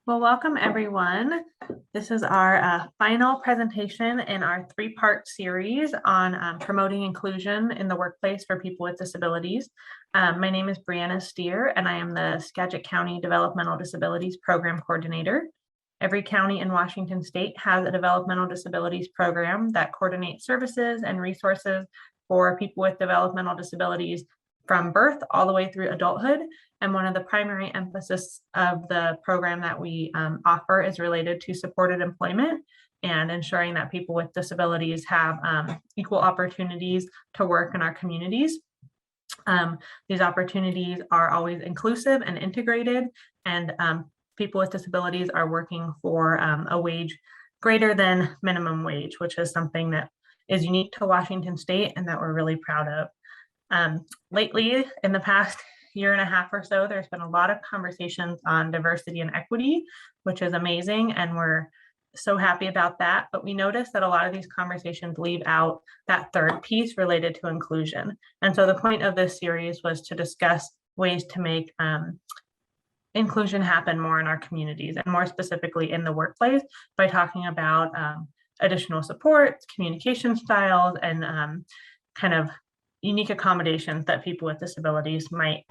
Well, welcome everyone. This is our final presentation in our three-part series on promoting inclusion in the workplace for people with disabilities. My name is Brianna Steer, and I am the Skagit County Developmental Disabilities Program Coordinator. Every county in Washington State has a developmental disabilities program that coordinates services and resources for people with developmental disabilities from birth all the way through adulthood. And one of the primary emphasis of the program that we offer is related to supported employment and ensuring that people with disabilities have equal opportunities to work in our communities. These opportunities are always inclusive and integrated, and people with disabilities are working for a wage greater than minimum wage, which is something that is unique to Washington State and that we're really proud of. Lately, in the past year and a half or so, there's been a lot of conversations on diversity and equity, which is amazing, and we're so happy about that. But we noticed that a lot of these conversations leave out that third piece related to inclusion. And so the point of this series was to discuss ways to make inclusion happen more in our communities, and more specifically in the workplace, by talking about additional supports, communication styles, and kind of unique accommodations that people with disabilities might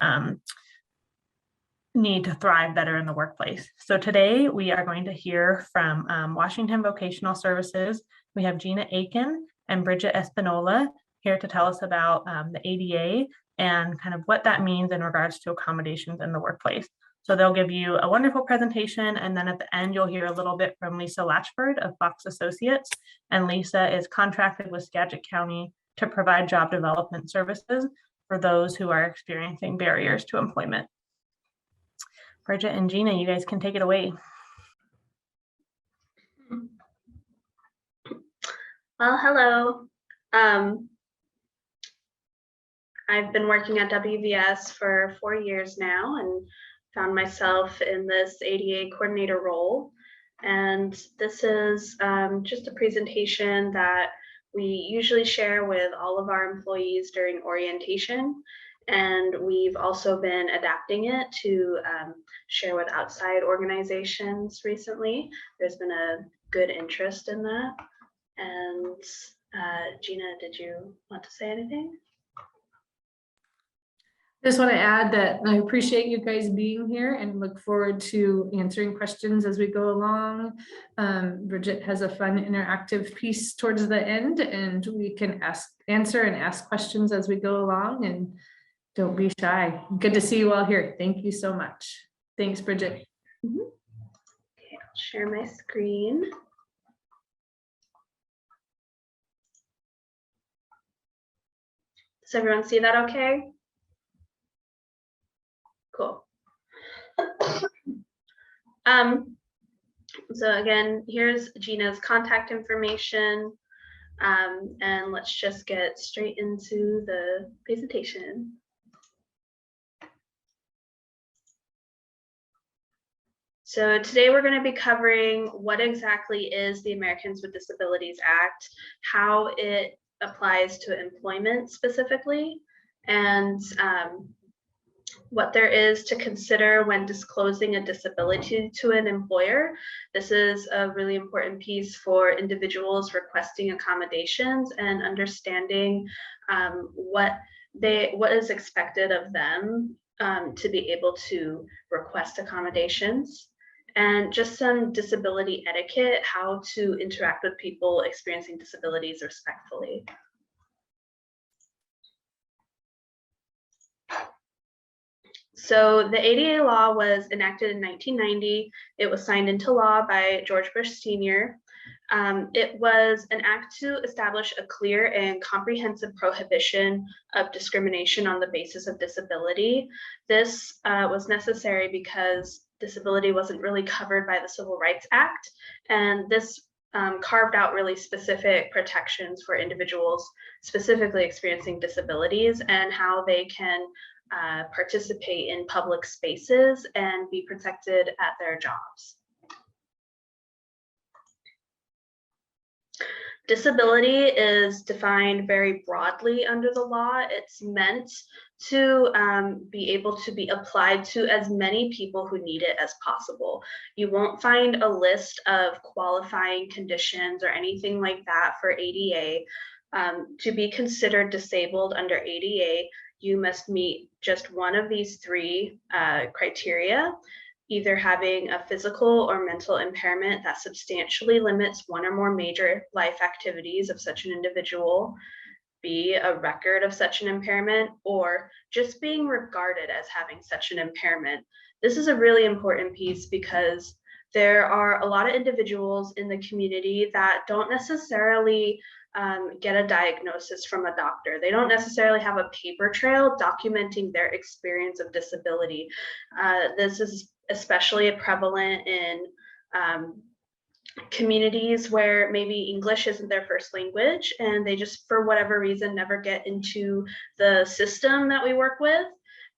need to thrive better in the workplace. So today we are going to hear from Washington Vocational Services. We have Gina Aiken and Bridget Espinola here to tell us about the ADA and kind of what that means in regards to accommodations in the workplace. So they'll give you a wonderful presentation, and then at the end you'll hear a little bit from Lisa Latchford of Fox Associates. And Lisa is contracted with Skagit County to provide job development services for those who are experiencing barriers to employment. Bridget and Gina, you guys can take it away. Well, hello. I've been working at WVS for 4 years now and found myself in this ADA coordinator role. And this is just a presentation that we usually share with all of our employees during orientation, and we've also been adapting it to share with outside organizations recently. There's been a good interest in that. And Gina, did you want to say anything? Just want to add that I appreciate you guys being here and look forward to answering questions as we go along. Bridget has a fun interactive piece towards the end, and we can answer and ask questions as we go along, and don't be shy. Good to see you all here. Thank you so much. Thanks, Bridget. Mm-hmm. Okay, I'll share my screen. Does everyone see that okay? Cool. So again, here's Gina's contact information, and let's just get straight into the presentation. So today we're going to be covering what exactly is the Americans with Disabilities Act, how it applies to employment specifically, and what there is to consider when disclosing a disability to an employer. This is a really important piece for individuals requesting accommodations and understanding what is expected of them to be able to request accommodations, and just some disability etiquette, how to interact with people experiencing disabilities respectfully. So the ADA law was enacted in 1990. It was signed into law by George Bush Sr. It was an act to establish a clear and comprehensive prohibition of discrimination on the basis of disability. This was necessary because disability wasn't really covered by the Civil Rights Act, and this carved out really specific protections for individuals specifically experiencing disabilities and how they can participate in public spaces and be protected at their jobs. Disability is defined very broadly under the law. It's meant to be able to be applied to as many people who need it as possible. You won't find a list of qualifying conditions or anything like that for ADA. To be considered disabled under ADA, you must meet just one of these three criteria: either having a physical or mental impairment that substantially limits one or more major life activities of such an individual, be a record of such an impairment, or just being regarded as having such an impairment. This is a really important piece because there are a lot of individuals in the community that don't necessarily get a diagnosis from a doctor. They don't necessarily have a paper trail documenting their experience of disability. This is especially prevalent in communities where maybe English isn't their first language and they just, for whatever reason, never get into the system that we work with,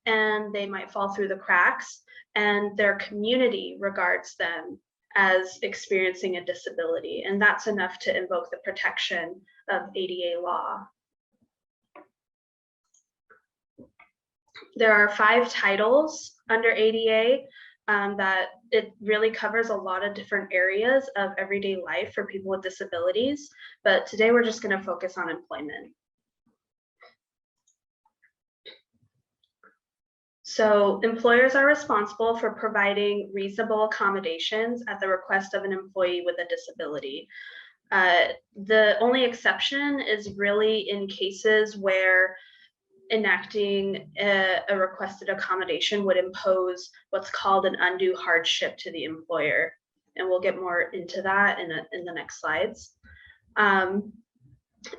and they might fall through the cracks, and their community regards them as experiencing a disability, and that's enough to invoke the protection of ADA law. There are 5 titles under ADA that it really covers a lot of different areas of everyday life for people with disabilities, but today we're just going to focus on employment. So employers are responsible for providing reasonable accommodations at the request of an employee with a disability. The only exception is really in cases where enacting a requested accommodation would impose what's called an undue hardship to the employer. And we'll get more into that in the next slides.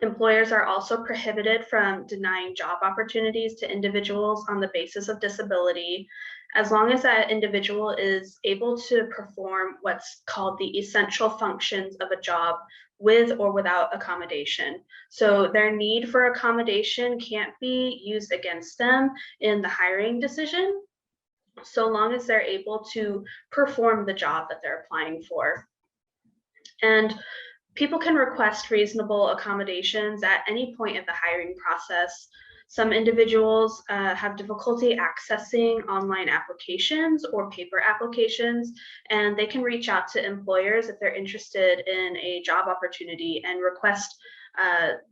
Employers are also prohibited from denying job opportunities to individuals on the basis of disability, as long as that individual is able to perform what's called the essential functions of a job with or without accommodation. So their need for accommodation can't be used against them in the hiring decision, so long as they're able to perform the job that they're applying for. And people can request reasonable accommodations at any point of the hiring process. Some individuals have difficulty accessing online applications or paper applications, and they can reach out to employers if they're interested in a job opportunity and request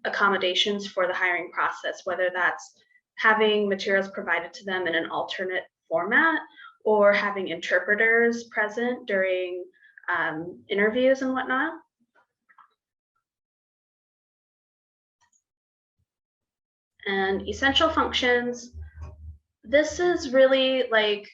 accommodations for the hiring process, whether that's having materials provided to them in an alternate format or having interpreters present during interviews and whatnot. And essential functions, this is really like,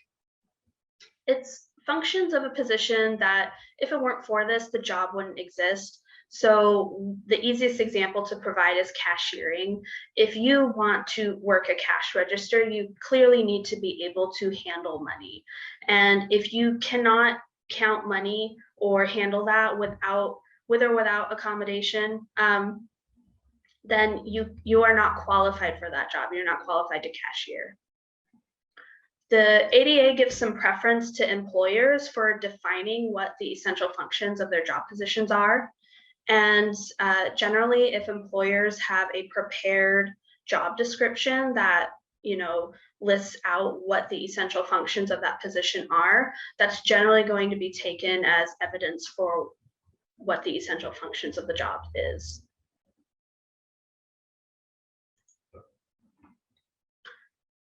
it's functions of a position that if it weren't for this, the job wouldn't exist. So the easiest example to provide is cashiering. If you want to work a cash register, you clearly need to be able to handle money. And if you cannot count money or handle that with or without accommodation, then you are not qualified for that job. You're not qualified to cashier. The ADA gives some preference to employers for defining what the essential functions of their job positions are. And generally, if employers have a prepared job description that, lists out what the essential functions of that position are, that's generally going to be taken as evidence for what the essential functions of the job is.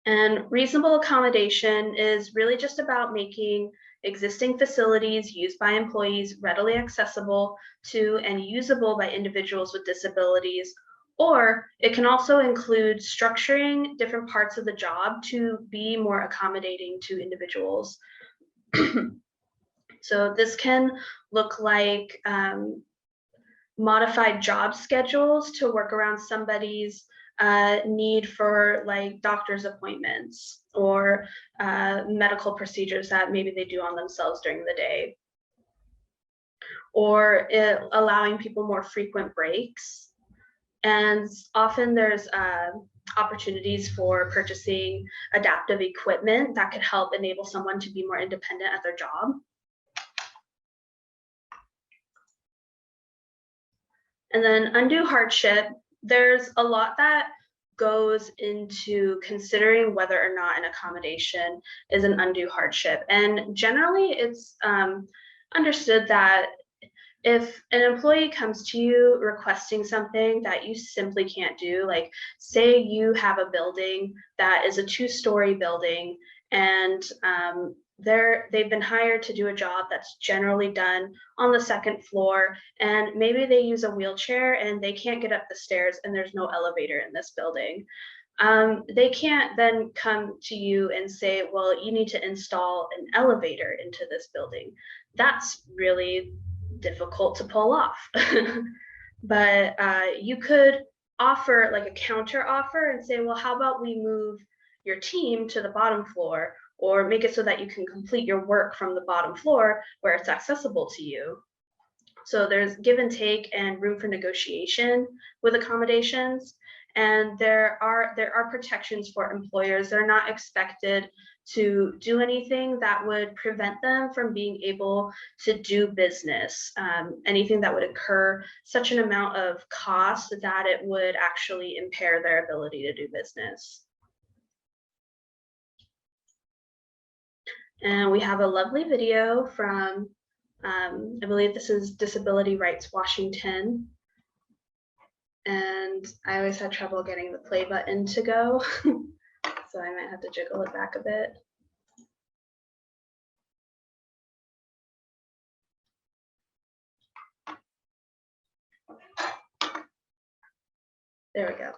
And reasonable accommodation is really just about making existing facilities used by employees readily accessible to and usable by individuals with disabilities, or it can also include structuring different parts of the job to be more accommodating to individuals. So this can look like modified job schedules to work around somebody's need for like doctor's appointments or medical procedures that maybe they do on themselves during the day, or allowing people more frequent breaks. And often there's opportunities for purchasing adaptive equipment that could help enable someone to be more independent at their job. And then undue hardship, there's a lot that goes into considering whether or not an accommodation is an undue hardship. And generally it's understood that if an employee comes to you requesting something that you simply can't do, like say you have a building that is a 2-story building and they've been hired to do a job that's generally done on the 2nd floor, and maybe they use a wheelchair and they can't get up the stairs and there's no elevator in this building. They can't then come to you and say, well, you need to install an elevator into this building. That's really difficult to pull off. But you could offer like a counter offer and say, well, how about we move your team to the bottom floor, or make it so that you can complete your work from the bottom floor where it's accessible to you. So there's give and take and room for negotiation with accommodations. And there are protections for employers. They're not expected to do anything that would prevent them from being able to do business, anything that would incur such an amount of cost that it would actually impair their ability to do business. And we have a lovely video from, I believe this is Disability Rights Washington. And I always had trouble getting the play button to go. So I might have to jiggle it back a bit. There we go.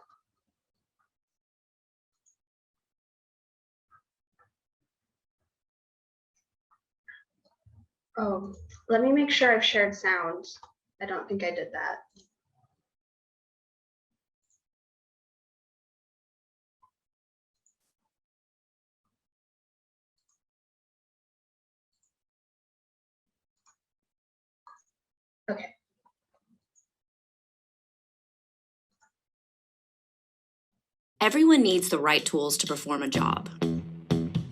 Oh, let me make sure I've shared sound. I don't think I did that. Okay. Everyone needs the right tools to perform a job.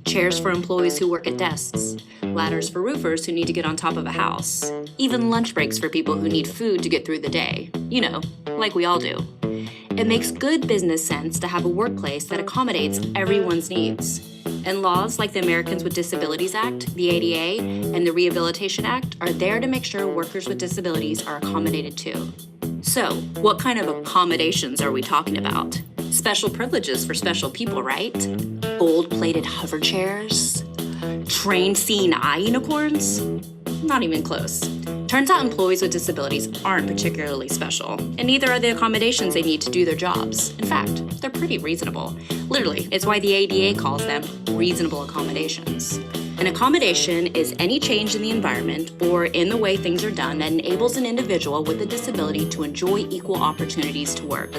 Chairs for employees who work at desks, ladders for roofers who need to get on top of a house, even lunch breaks for people who need food to get through the day, you know, like we all do. It makes good business sense to have a workplace that accommodates everyone's needs. And laws like the Americans with Disabilities Act, the ADA, and the Rehabilitation Act are there to make sure workers with disabilities are accommodated too. So, what kind of accommodations are we talking about? Special privileges for special people, right? Gold-plated hover chairs? Trained seeing eye unicorns? Not even close. Turns out employees with disabilities aren't particularly special, and neither are the accommodations they need to do their jobs. In fact, they're pretty reasonable. Literally, it's why the ADA calls them reasonable accommodations. An accommodation is any change in the environment or in the way things are done that enables an individual with a disability to enjoy equal opportunities to work.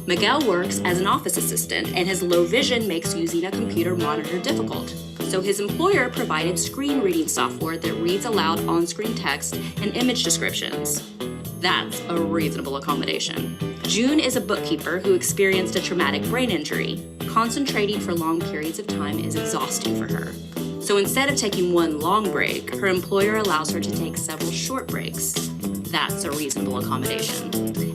Miguel works as an office assistant, and his low vision makes using a computer monitor difficult. So his employer provided screen reading software that reads aloud on-screen text and image descriptions. That's a reasonable accommodation. June is a bookkeeper who experienced a traumatic brain injury. Concentrating for long periods of time is exhausting for her. So instead of taking one long break, her employer allows her to take several short breaks. That's a reasonable accommodation.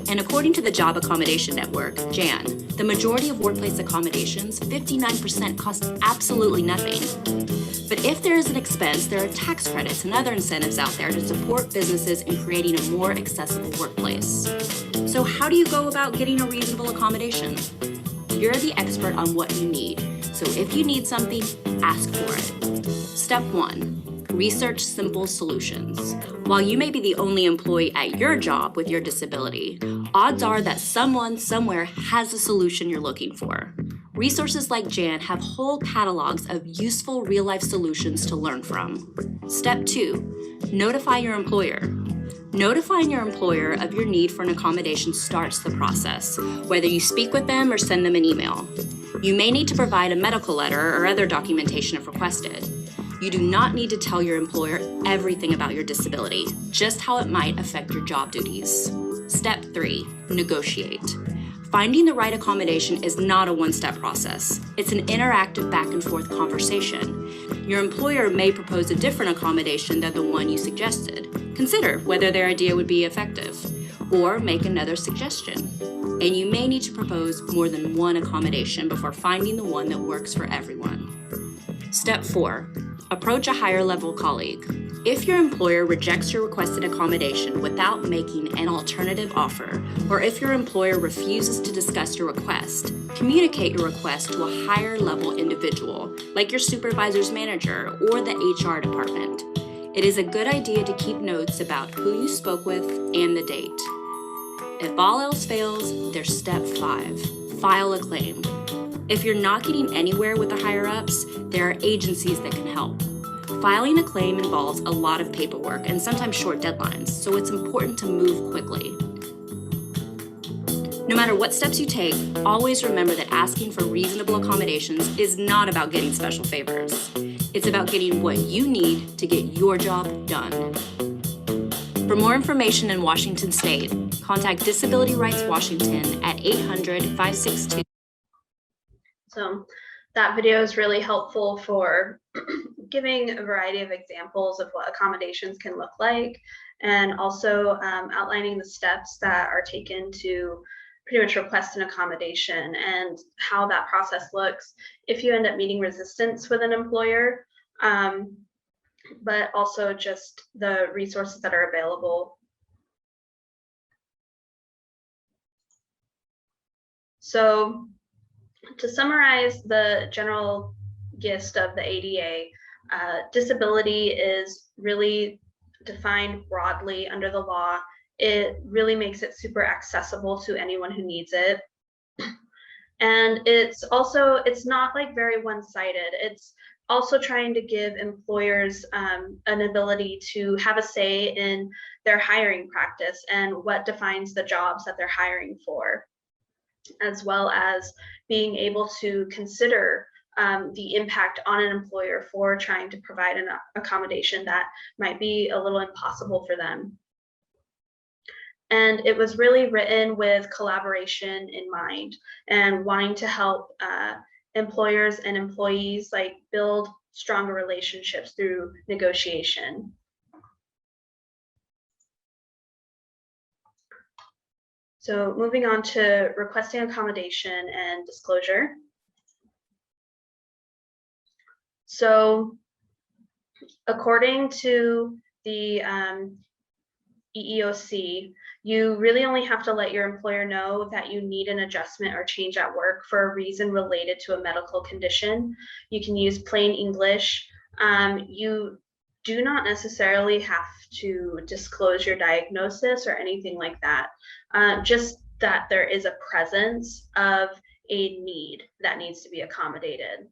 And according to the Job Accommodation Network, JAN, the majority of workplace accommodations, 59%, cost absolutely nothing. But if there is an expense, there are tax credits and other incentives out there to support businesses in creating a more accessible workplace. So how do you go about getting a reasonable accommodation? You're the expert on what you need. So if you need something, ask for it. Step 1, research simple solutions. While you may be the only employee at your job with your disability, odds are that someone somewhere has the solution you're looking for. Resources like JAN have whole catalogs of useful real-life solutions to learn from. Step 2, notify your employer. Notifying your employer of your need for an accommodation starts the process, whether you speak with them or send them an email. You may need to provide a medical letter or other documentation if requested. You do not need to tell your employer everything about your disability, just how it might affect your job duties. Step 3, negotiate. Finding the right accommodation is not a one-step process. It's an interactive back and forth conversation. Your employer may propose a different accommodation than the one you suggested. Consider whether their idea would be effective. or make another suggestion. And you may need to propose more than one accommodation before finding the one that works for everyone. Step 4, approach a higher level colleague. If your employer rejects your requested accommodation without making an alternative offer, or if your employer refuses to discuss your request, communicate your request to a higher level individual, like your supervisor's manager or the HR department. It is a good idea to keep notes about who you spoke with and the date. If all else fails, there's step 5, file a claim. If you're not getting anywhere with the higher-ups, there are agencies that can help. Filing a claim involves a lot of paperwork and sometimes short deadlines, so it's important to move quickly. No matter what steps you take, always remember that asking for reasonable accommodations is not about getting special favors. It's about getting what you need to get your job done. For more information in Washington State, contact Disability Rights Washington at 800-562. So that video is really helpful for giving a variety of examples of what accommodations can look like, and also outlining the steps that are taken to pretty much request an accommodation and how that process looks if you end up meeting resistance with an employer, but also just the resources that are available. So to summarize the general gist of the ADA, disability is really defined broadly under the law. It really makes it super accessible to anyone who needs it. And it's not like very one-sided. It's also trying to give employers an ability to have a say in their hiring practice and what defines the jobs that they're hiring for, as well as being able to consider the impact on an employer for trying to provide an accommodation that might be a little impossible for them. And it was really written with collaboration in mind and wanting to help employers and employees like build stronger relationships through negotiation. So moving on to requesting accommodation and disclosure. So according to the EEOC, you really only have to let your employer know that you need an adjustment or change at work for a reason related to a medical condition. You can use plain English. You do not necessarily have to disclose your diagnosis or anything like that. Just that there is a presence of a need that needs to be accommodated.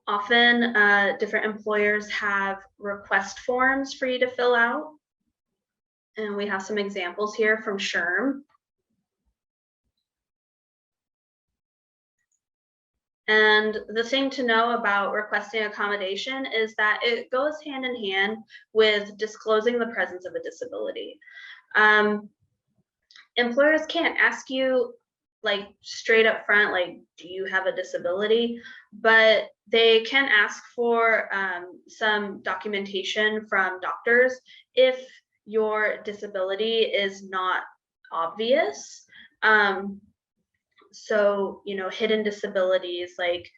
Often, different employers have request forms for you to fill out. And we have some examples here from SHRM. And the thing to know about requesting accommodation is that it goes hand in hand with disclosing the presence of a disability. Employers can't ask you like straight up front, like, do you have a disability? But they can ask for some documentation from doctors if your disability is not obvious. So, you know, hidden disabilities like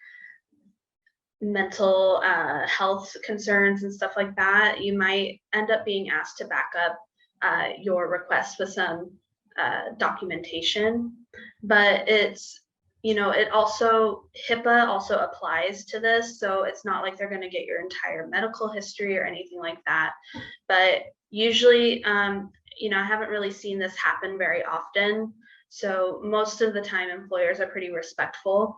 mental health concerns and stuff like that, you might end up being asked to back up your request with some documentation. But it's, you know, it also, HIPAA also applies to this. So it's not like they're going to get your entire medical history or anything like that. But usually, you know, I haven't really seen this happen very often. So most of the time, employers are pretty respectful.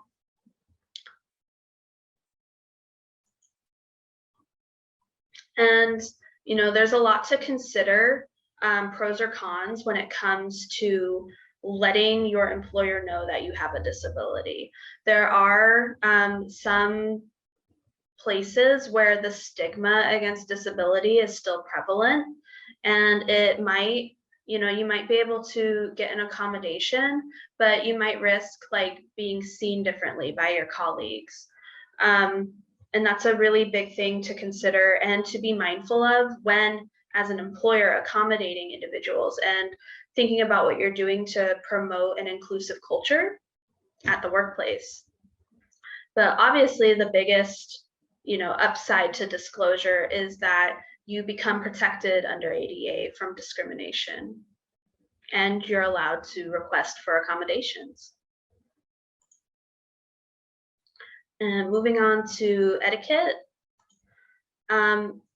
And, you know, there's a lot to consider, pros or cons when it comes to letting your employer know that you have a disability. There are some places where the stigma against disability is still prevalent, and it might, you know, you might be able to get an accommodation, but you might risk like being seen differently by your colleagues. And that's a really big thing to consider and to be mindful of when as an employer accommodating individuals and thinking about what you're doing to promote an inclusive culture at the workplace. But obviously the biggest, upside to disclosure is that you become protected under ADA from discrimination, and you're allowed to request for accommodations. And moving on to etiquette.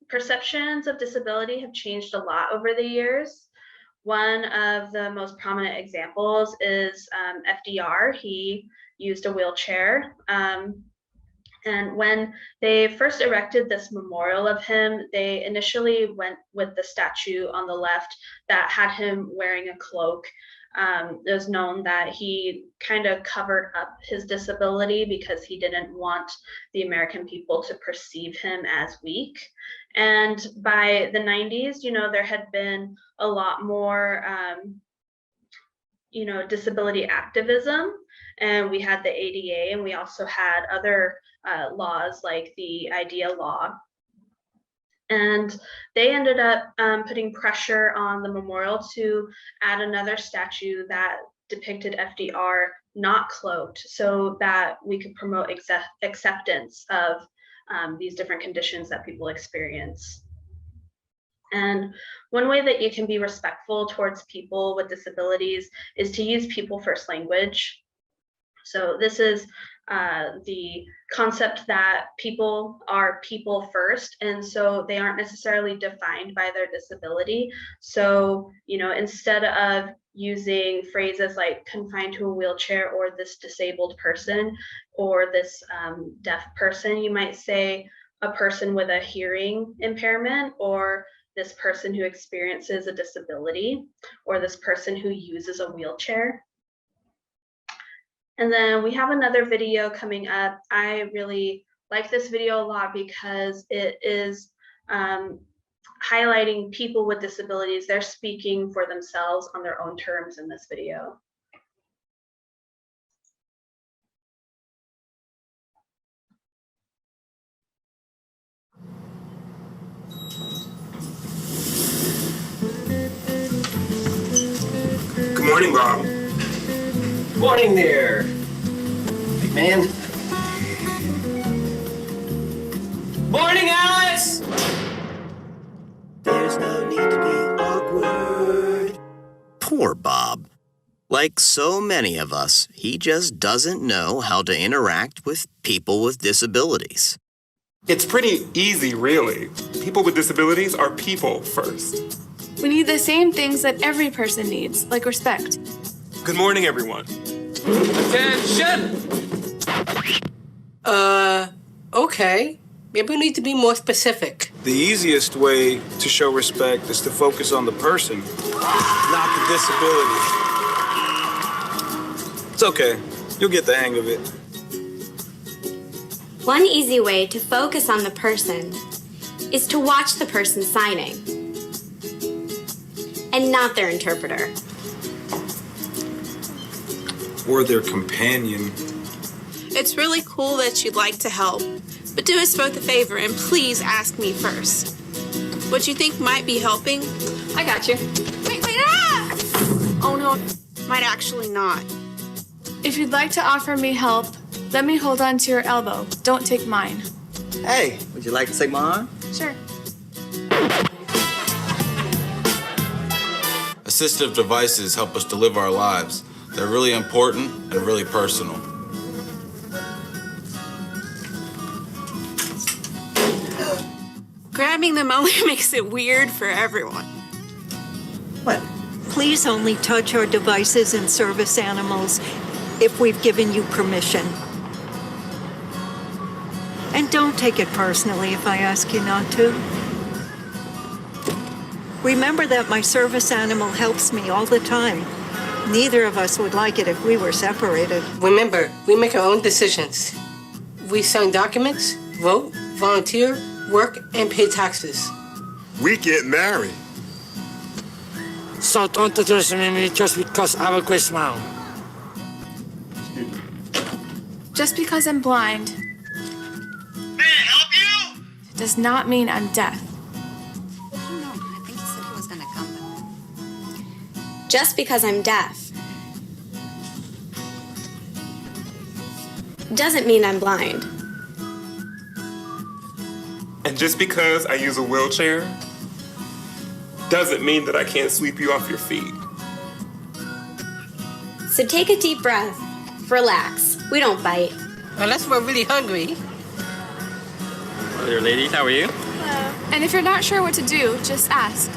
Perceptions of disability have changed a lot over the years. One of the most prominent examples is FDR. He used a wheelchair. And when they first erected this memorial of him, they initially went with the statue on the left that had him wearing a cloak. It was known that he kind of covered up his disability because he didn't want the American people to perceive him as weak. And by the 90s, there had been a lot more, disability activism. And we had the ADA, and we also had other laws like the IDEA law. And they ended up putting pressure on the memorial to add another statue that depicted FDR not cloaked, so that we could promote acceptance of these different conditions that people experience. And one way that you can be respectful towards people with disabilities is to use people first language. So this is the concept that people are people first, and so they aren't necessarily defined by their disability. So, instead of using phrases like confined to a wheelchair or this disabled person or this deaf person, you might say a person with a hearing impairment, or this person who experiences a disability, or this person who uses a wheelchair. And then we have another video coming up. I really like this video a lot because it is highlighting people with disabilities. They're speaking for themselves on their own terms in this video. Good morning, Bob. Morning there, big man. Morning, Alice! There's no need to be awkward. Poor Bob. Like so many of us, he just doesn't know how to interact with people with disabilities. It's pretty easy, really. People with disabilities are people first. We need the same things that every person needs, like respect. Good morning, everyone. Attention! Okay. Maybe we need to be more specific. The easiest way to show respect is to focus on the person, not the disability. It's okay. You'll get the hang of it. One easy way to focus on the person is to watch the person signing and not their interpreter. Or their companion. It's really cool that you'd like to help, but do us both a favor and please ask me first. What you think might be helping? I got you. Wait, ah! Oh no, might actually not. If you'd like to offer me help, let me hold on to your elbow. Don't take mine. Hey, would you like to take my arm? Sure. Assistive devices help us to live our lives. They're really important and really personal. Grabbing them only makes it weird for everyone. What? Please only touch our devices and service animals if we've given you permission. And don't take it personally if I ask you not to. Remember that my service animal helps me all the time. Neither of us would like it if we were separated. Remember, we make our own decisions. We sign documents, vote, volunteer, work, and pay taxes. We get married. So don't address me just because I have a great smile. Just because I'm blind. May I help you? Does not mean I'm deaf. No, I think Just because I'm deaf doesn't mean I'm blind. And just because I use a wheelchair doesn't mean that I can't sweep you off your feet. So take a deep breath. Relax. We don't bite. Unless we're really hungry. Hello there, ladies. How are you? Hello. And if you're not sure what to do, just ask.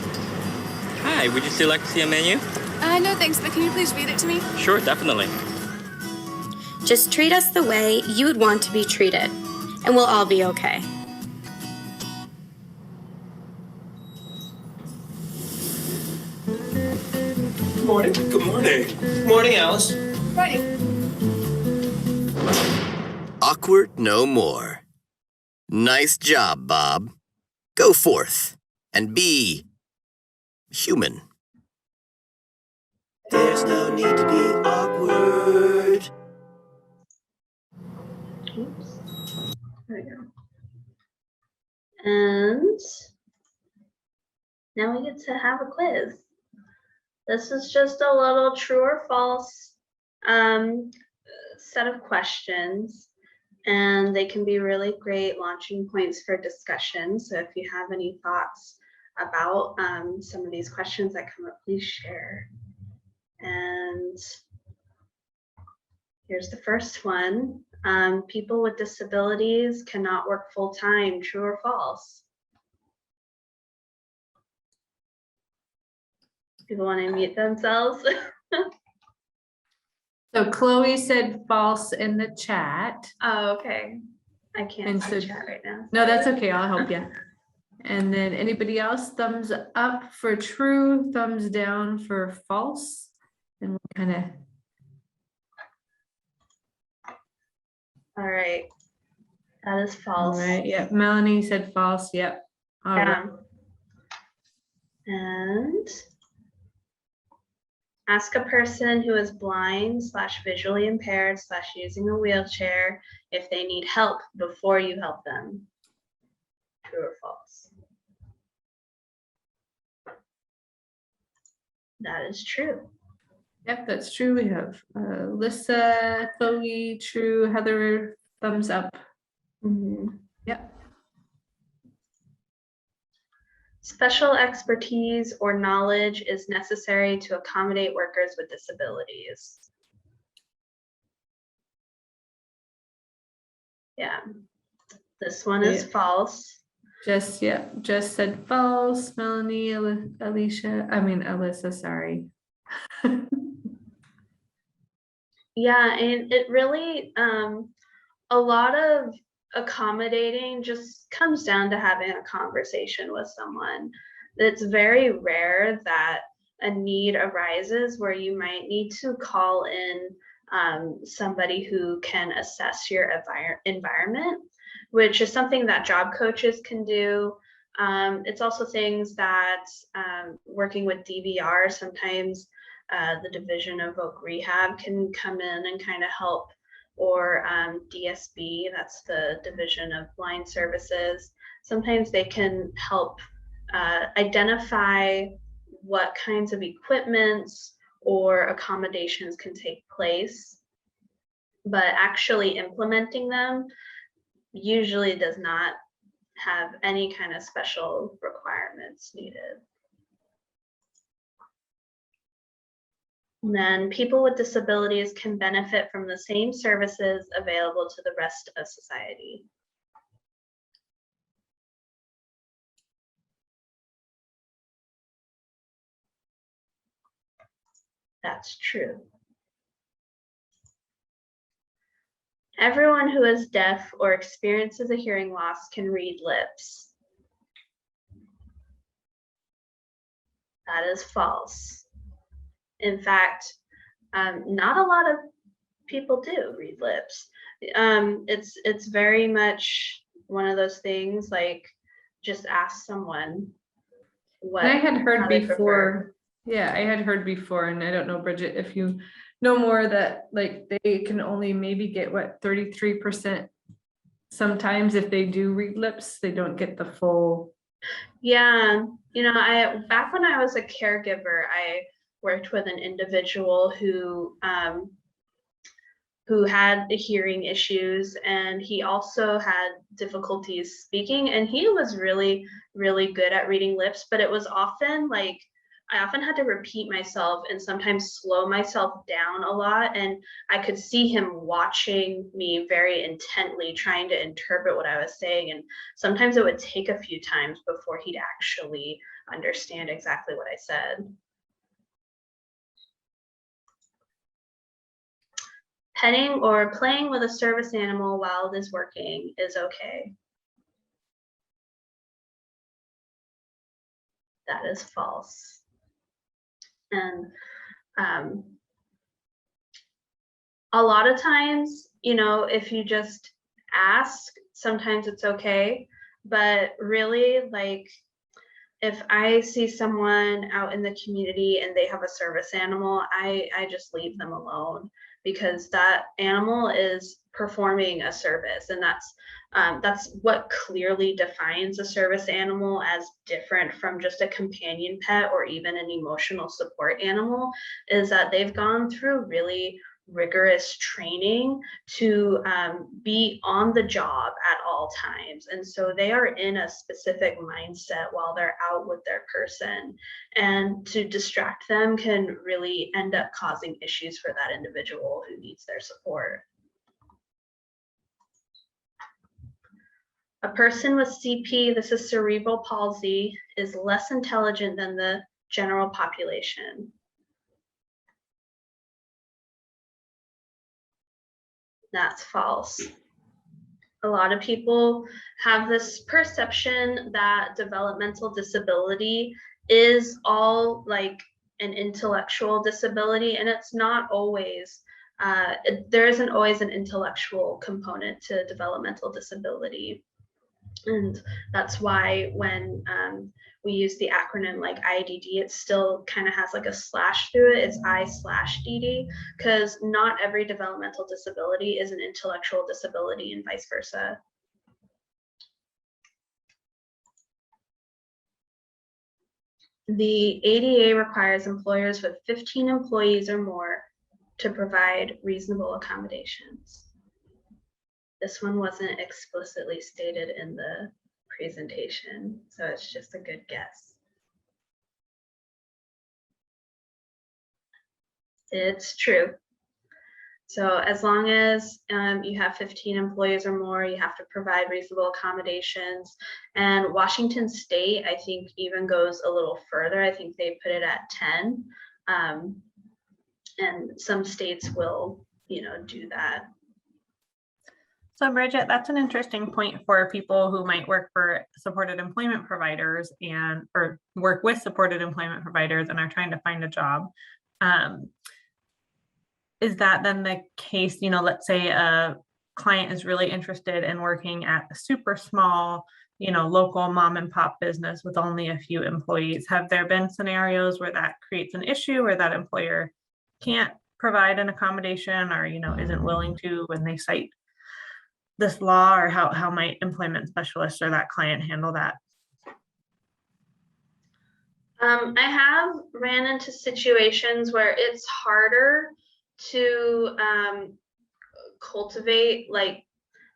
Hi, would you still like to see a menu? No thanks, but can you please read it to me? Sure, definitely. Just treat us the way you would want to be treated, and we'll all be okay. Good morning. Good morning. Good morning, Alice. Morning. Awkward no more. Nice job, Bob. Go forth and be human. There's no need to be awkward. Oops. There we go. And now we get to have a quiz. This is just a little true or false set of questions, and they can be really great launching points for discussion. So if you have any thoughts about some of these questions that come up, please share. And here's the first one. People with disabilities cannot work full-time, true or false? People want to mute themselves. So Chloe said false in the chat. Oh, okay. I can't And see so- chat right now. No, that's okay. I'll help you. And then anybody else, thumbs up for true, thumbs down for false. And we'll kind of, All right. That is all false. right, yep. Melanie said false, yep. All right. And ask a person who is blind / visually impaired / using a wheelchair if they need help before you help them. True or false? That is true. Yep, that's true. We have Lisa, Chloe, true, Heather, thumbs up. Yep. Special expertise or knowledge is necessary to accommodate workers with disabilities. Yeah, this one is false. Just, yeah, just said false. Melanie, Alyssa, sorry. Yeah, and it really, a lot of accommodating just comes down to having a conversation with someone. It's very rare that a need arises where you might need to call in somebody who can assess your environment, which is something that job coaches can do. It's also things that working with DVR, sometimes the Division of Voc Rehab can come in and kind of help, or DSB, that's the Division of Blind Services. Sometimes they can help identify what kinds of equipments or accommodations can take place, but actually implementing them usually does not have any kind of special requirements needed. And then people with disabilities can benefit from the same services available to the rest of society. That's true. Everyone who is deaf or experiences a hearing loss can read lips. That is false. In fact, not a lot of people do read lips. It's very much one of those things, like, just ask someone what I had heard how they before. prefer. Yeah, I had heard before, and I don't know, Bridget, if you know more, that like they can only maybe get what 33%. Sometimes if they do read lips, they don't get the full. Yeah, you know, back when I was a caregiver, worked with an individual who had hearing issues, and he also had difficulties speaking, and he was really, really good at reading lips, but it was often like, I often had to repeat myself and sometimes slow myself down a lot, and I could see him watching me very intently, trying to interpret what I was saying, and sometimes it would take a few times before he'd actually understand exactly what I said. Petting or playing with a service animal while it is working is okay. That is false. And a lot of times, you know, if you just ask, sometimes it's okay. But really, like, if I see someone out in the community and they have a service animal, I just leave them alone, because that animal is performing a service, and that's what clearly defines a service animal as different from just a companion pet or even an emotional support animal, is that they've gone through really rigorous training to be on the job at all times. And so they are in a specific mindset while they're out with their person. And to distract them can really end up causing issues for that individual who needs their support. A person with CP, this is cerebral palsy, is less intelligent than the general population. That's false. A lot of people have this perception that developmental disability is all like an intellectual disability, and it's not always. There isn't always an intellectual component to developmental disability. And that's why when we use the acronym like IDD, it still kind of has like a slash through it. It's I/DD, because not every developmental disability is an intellectual disability and vice versa. The ADA requires employers with 15 employees or more to provide reasonable accommodations. This one wasn't explicitly stated in the presentation, so it's just a good guess. It's true. So as long as you have 15 employees or more, you have to provide reasonable accommodations. And Washington State, I think, even goes a little further. I think they put it at 10. And some states will, you know, do that. So Bridget, that's an interesting point for people who might work for supported employment providers or work with supported employment providers and are trying to find a job. Is that then the case, you know, let's say a client is really interested in working at a super small, you know, local mom and pop business with only a few employees. Have there been scenarios where that creates an issue, where that employer can't provide an accommodation or, you know, isn't willing to when they cite this law, or how might employment specialists or that client handle that? I have ran into situations where it's harder to cultivate like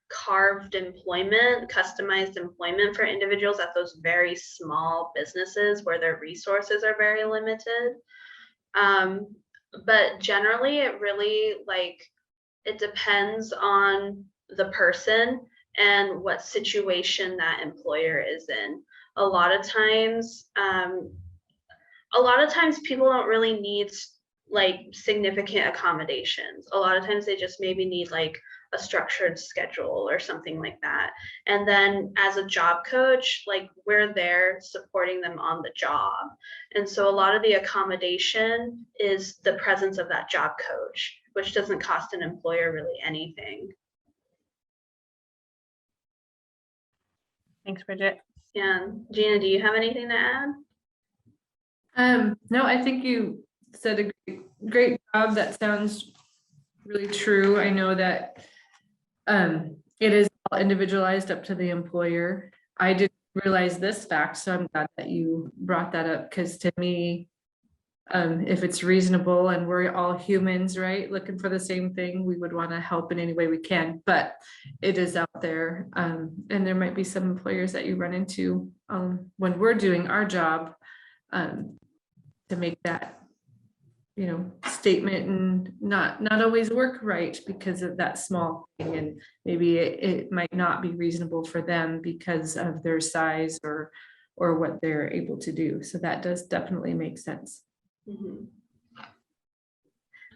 carved employment, customized employment for individuals at those very small businesses where their resources are very limited. But generally it really it depends on the person and what situation that employer is in. A lot of times people don't really need like significant accommodations. A lot of times they just maybe need like a structured schedule or something like that. And then as a job coach, like we're there supporting them on the job. And so a lot of the accommodation is the presence of that job coach, which doesn't cost an employer really anything. Thanks, Bridget. Yeah, Gina, do you have anything to add? No, I think you said a great job. That sounds really true. I know that it is all individualized up to the employer. I didn't realize this fact, so I'm glad that you brought that up, because to me, If it's reasonable and we're all humans, right, looking for the same thing, we would want to help in any way we can, but it is out there. And there might be some employers that you run into when we're doing our job to make that, you know, statement and not always work right because of that small thing. And maybe it might not be reasonable for them because of their size or what they're able to do. So that does definitely make sense.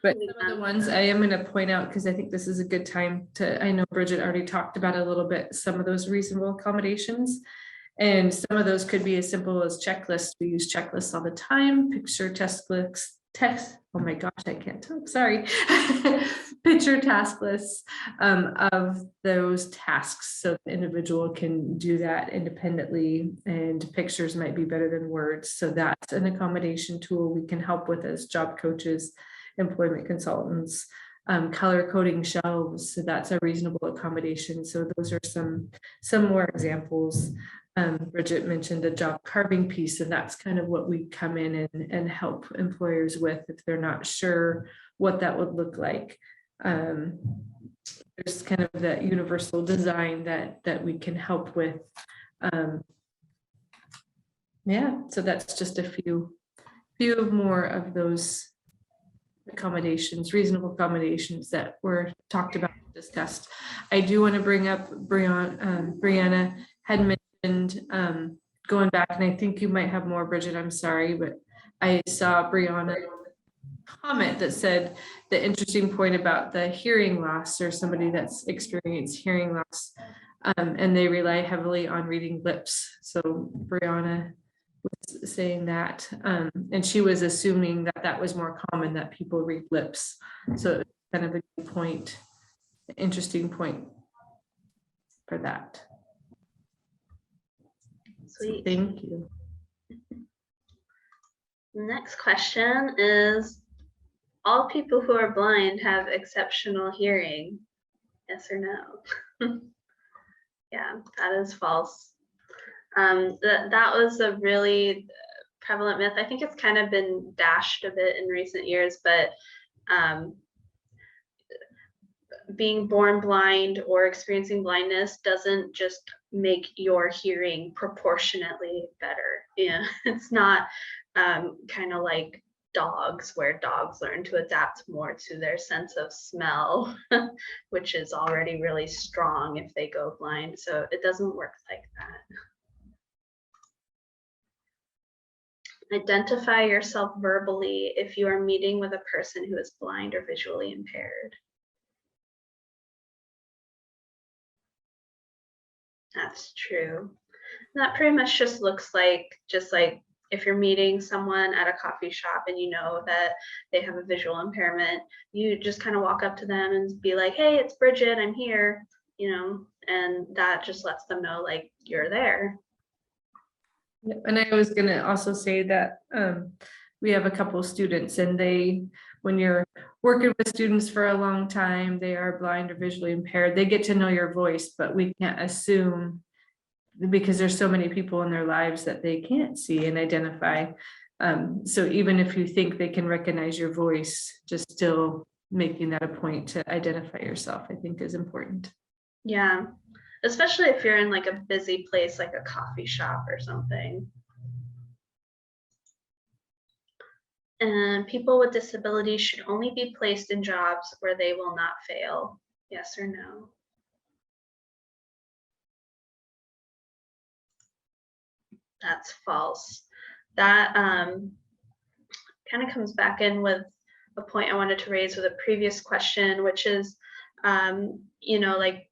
But some of the ones I am going to point out, because I think this is a good time to, I know Bridget already talked about it a little bit, some of those reasonable accommodations. And some of those could be as simple as checklists. We use checklists all the time, picture task lists, oh my gosh, I can't talk, sorry. Picture task lists of those tasks so the individual can do that independently, and pictures might be better than words. So that's an accommodation tool we can help with as job coaches, employment consultants. Color coding shelves, so that's a reasonable accommodation. So those are some more examples. Bridget mentioned a job carving piece, and that's kind of what we come in and help employers with if they're not sure what that would look like. There's kind of that universal design that we can help with. Yeah, so that's just a few more of those accommodations, reasonable accommodations that were talked about and discussed. I do want to bring up Brianna had mentioned going back, and I think you might have more, Bridget, I'm sorry, but I saw Brianna comment that said the interesting point about the hearing loss, or somebody that's experienced hearing loss, and they rely heavily on reading lips. So Brianna was saying that, and she was assuming that that was more common, that people read lips. So kind of a good point, interesting point for that. Sweet. So thank you. Next question is, all people who are blind have exceptional hearing? Yes or no? Yeah, that is false. That was a really prevalent myth. I think it's kind of been dashed a bit in recent years, but being born blind or experiencing blindness doesn't just make your hearing proportionately better. Yeah, it's not kind of like dogs, where dogs learn to adapt more to their sense of smell, which is already really strong if they go blind. So it doesn't work like that. Identify yourself verbally if you are meeting with a person who is blind or visually impaired. That's true. That pretty much just looks like, if you're meeting someone at a coffee shop and you know that they have a visual impairment, you just kind of walk up to them and be like, hey, it's Bridget, I'm here, you know, and that just lets them know like you're there. And I was going to also say that we have a couple of students, and when you're working with students for a long time, they are blind or visually impaired, they get to know your voice, but we can't assume, because there's so many people in their lives that they can't see and identify. So even if you think they can recognize your voice, just still making that a point to identify yourself, I think is important. Yeah, especially if you're in like a busy place, like a coffee shop or something. And people with disabilities should only be placed in jobs where they will not fail. Yes or no? That's false. That kind of comes back in with a point I wanted to raise with a previous question, which is, you know, like,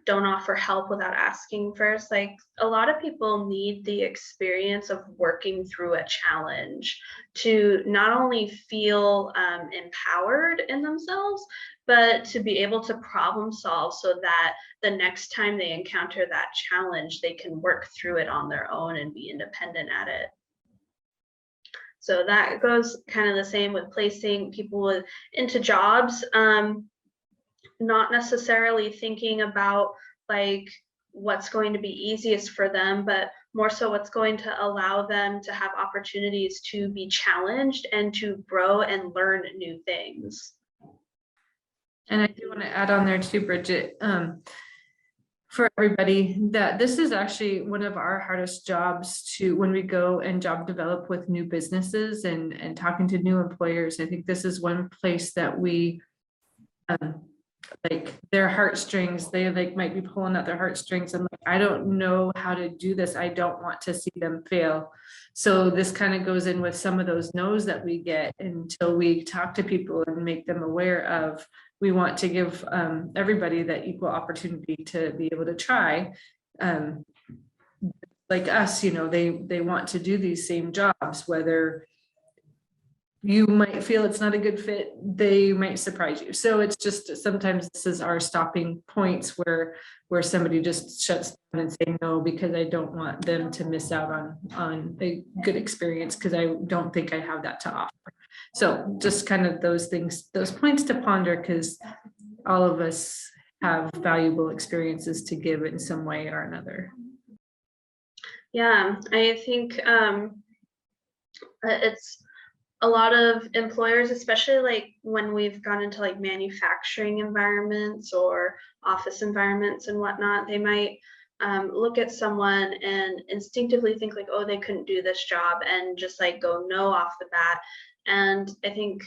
don't offer help without asking first. Like, a lot of people need the experience of working through a challenge to not only feel empowered in themselves, but to be able to problem solve so that the next time they encounter that challenge, they can work through it on their own and be independent at it. So that goes kind of the same with placing people into jobs. Not necessarily thinking about like what's going to be easiest for them, but more so what's going to allow them to have opportunities to be challenged and to grow and learn new things. And I do want to add on there too, Bridget, for everybody, that this is actually one of our hardest jobs to, when we go and job develop with new businesses and talking to new employers. I think this is one place that we, like their heartstrings, they like might be pulling at their heartstrings and like, I don't know how to do this. I don't want to see them fail. So this kind of goes in with some of those no's that we get until we talk to people and make them aware of, we want to give everybody that equal opportunity to be able to try. Like us, you know, they want to do these same jobs, whether you might feel it's not a good fit, they might surprise you. So it's just, sometimes this is our stopping points where somebody just shuts down and say no, because I don't want them to miss out on a good experience, because I don't think I have that to offer. So just kind of those things, those points to ponder, because all of us have valuable experiences to give in some way or another. Yeah, I think it's a lot of employers, especially like when we've gone into like manufacturing environments or office environments and whatnot, they might look at someone and instinctively think like, oh, they couldn't do this job, and just like go no off the bat. And I think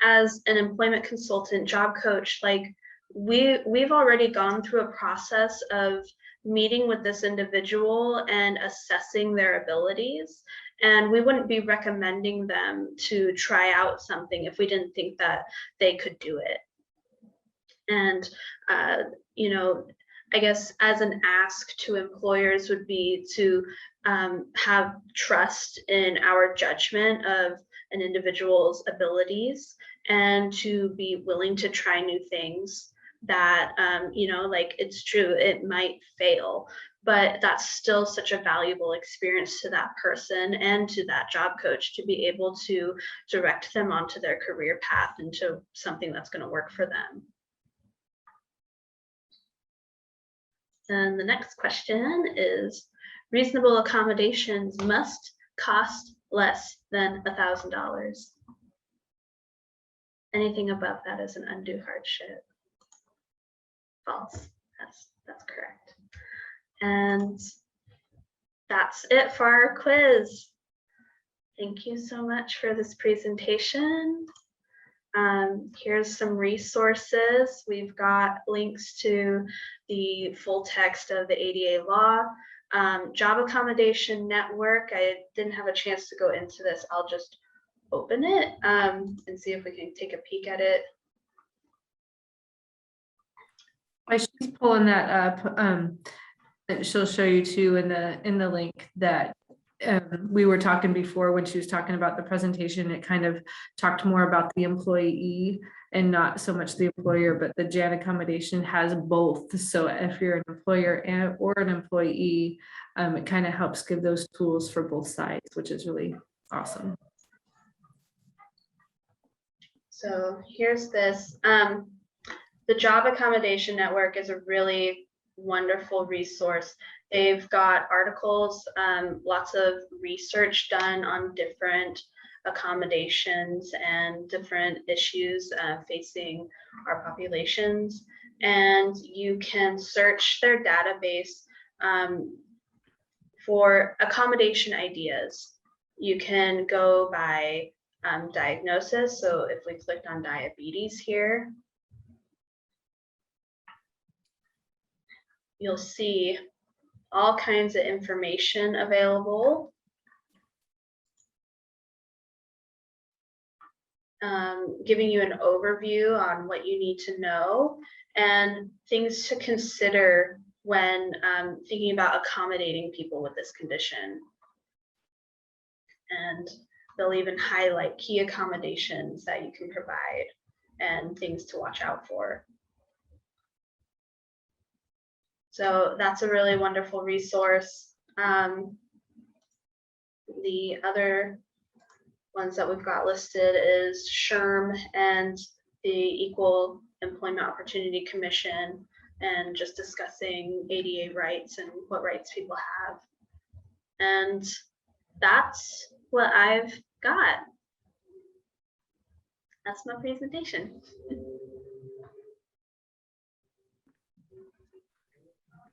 as an employment consultant, job coach, like we've already gone through a process of meeting with this individual and assessing their abilities. And we wouldn't be recommending them to try out something if we didn't think that they could do it. And, you know, I guess as an ask to employers would be to have trust in our judgment of an individual's abilities, and to be willing to try new things that, you know, like it's true, it might fail, but that's still such a valuable experience to that person and to that job coach to be able to direct them onto their career path into something that's going to work for them. And the next question is, reasonable accommodations must cost less than $1,000. Anything above that is an undue hardship. False. That's correct. And that's it for our quiz. Thank you so much for this presentation. Here's some resources. We've got links to the full text of the ADA law, Job Accommodation Network. I didn't have a chance to go into this. I'll just open it and see if we can take a peek at it. While she's pulling that up, she'll show you too in the link that we were talking before when she was talking about the presentation. It kind of talked more about the employee and not so much the employer, but the Job Accommodation has both. So if you're an employer or an employee, it kind of helps give those tools for both sides, which is really awesome. So here's this. The Job Accommodation Network is a really wonderful resource. They've got articles, lots of research done on different accommodations and different issues facing our populations. And you can search their database for accommodation ideas. You can go by diagnosis. So if we clicked on diabetes here, you'll see all kinds of information available. Giving you an overview on what you need to know and things to consider when thinking about accommodating people with this condition. And they'll even highlight key accommodations that you can provide and things to watch out for. So that's a really wonderful resource. The other ones that we've got listed is SHRM and the Equal Employment Opportunity Commission. and just discussing ADA rights and what rights people have. And that's what I've got. That's my presentation.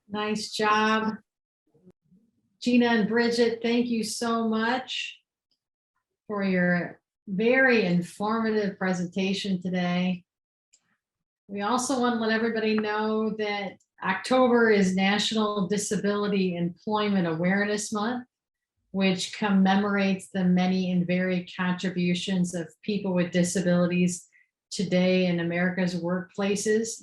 Nice job. Gina and Bridget, thank you so much for your very informative presentation today. We also want to let everybody know that October is National Disability Employment Awareness Month, which commemorates the many and varied contributions of people with disabilities today in America's workplaces.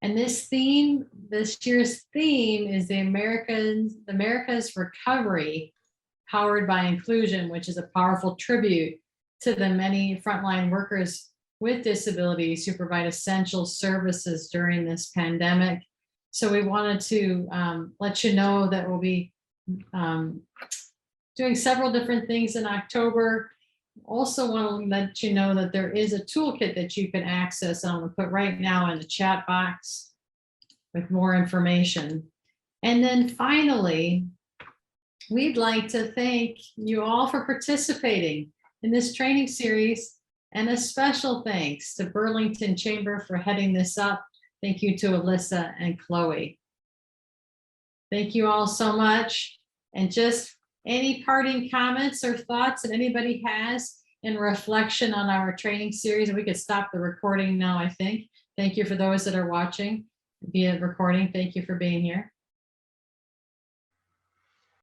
And this year's theme is America's Recovery, Powered by Inclusion, which is a powerful tribute to the many frontline workers with disabilities who provide essential services during this pandemic. So we wanted to let you know that we'll be doing several different things in October. Also want to let you know that there is a toolkit that you can access. I'm going to put right now in the chat box with more information. And then finally, we'd like to thank you all for participating in this training series, and a special thanks to Burlington Chamber for heading this up. Thank you to Alyssa and Chloe. Thank you all so much. And just any parting comments or thoughts that anybody has in reflection on our training series. We could stop the recording now, I think. Thank you for those that are watching via recording. Thank you for being here.